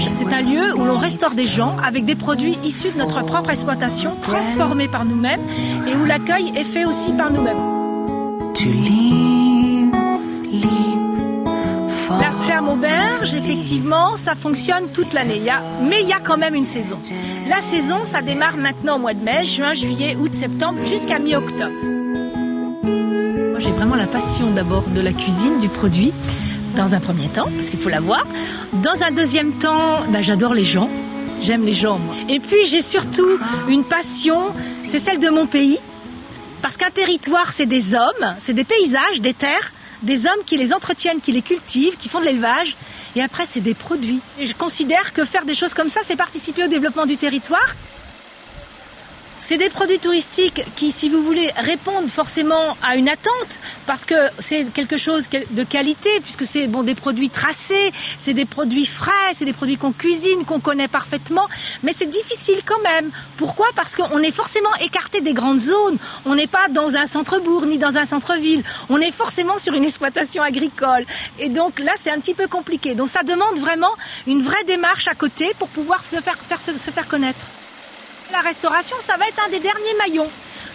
Berge, c'est un lieu où l'on restaure des gens avec des produits issus de notre propre exploitation, transformés par nous-mêmes et où l'accueil est fait aussi par nous-mêmes. La ferme auberge, effectivement, ça fonctionne toute l'année. Mais il y a quand même une saison. La saison, ça démarre maintenant au mois de mai, juin, juillet, août, septembre, jusqu'à mi-octobre. Moi, j'ai vraiment la passion d'abord de la cuisine, du produit, dans un premier temps, parce qu'il faut l'avoir. Dans un deuxième temps, j'adore les gens. J'aime les gens, moi. Et puis, j'ai surtout une passion, c'est celle de mon pays. Parce qu'un territoire, c'est des hommes, c'est des paysages, des terres, des hommes qui les entretiennent, qui les cultivent, qui font de l'élevage. Et après, c'est des produits. Et je considère que faire des choses comme ça, c'est participer au développement du territoire. C'est des produits touristiques qui, si vous voulez, répondent forcément à une attente, parce que c'est quelque chose de qualité, puisque c'est des produits tracés, c'est des produits frais, c'est des produits qu'on cuisine, qu'on connaît parfaitement, mais c'est difficile quand même. Pourquoi ? Parce qu'on est forcément écarté des grandes zones. On n'est pas dans un centre-bourg, ni dans un centre-ville. On est forcément sur une exploitation agricole. Et donc là, c'est un petit peu compliqué. Donc ça demande vraiment une vraie démarche à côté pour pouvoir se faire connaître. La restauration, ça va être un des derniers maillons.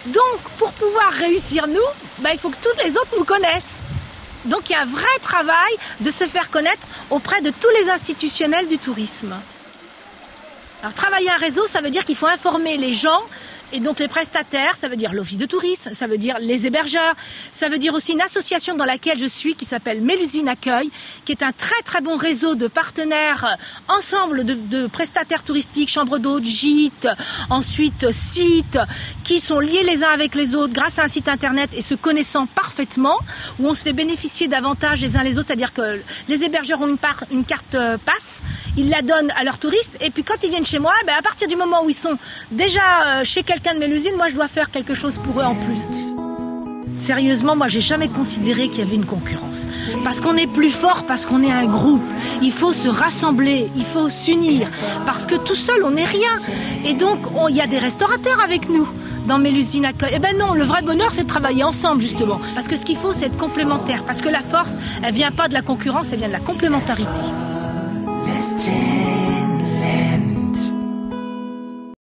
Donc, pour pouvoir réussir nous, il faut que toutes les autres nous connaissent. Donc, il y a un vrai travail de se faire connaître auprès de tous les institutionnels du tourisme. Alors, travailler un réseau, ça veut dire qu'il faut informer les gens. Et donc les prestataires, ça veut dire l'office de tourisme, ça veut dire les hébergeurs, ça veut dire aussi une association dans laquelle je suis qui s'appelle Mélusine Accueil, qui est un très très bon réseau de partenaires, ensemble de prestataires touristiques, chambres d'hôtes, gîtes, ensuite sites, qui sont liés les uns avec les autres grâce à un site internet et se connaissant parfaitement, où on se fait bénéficier davantage les uns les autres, c'est-à-dire que les hébergeurs ont une carte passe, ils la donnent à leurs touristes, et puis quand ils viennent chez moi, à partir du moment où ils sont déjà chez quelqu'un de Mélusine, moi je dois faire quelque chose pour eux en plus. Sérieusement, moi j'ai jamais considéré qu'il y avait une concurrence. Parce qu'on est plus fort, parce qu'on est un groupe. Il faut se rassembler, il faut s'unir. Parce que tout seul, on n'est rien. Et donc, il y a des restaurateurs avec nous dans Mélusine Accueil. Eh ben non, le vrai bonheur, c'est de travailler ensemble, justement. Parce que ce qu'il faut, c'est être complémentaire. Parce que la force, elle vient pas de la concurrence, elle vient de la complémentarité.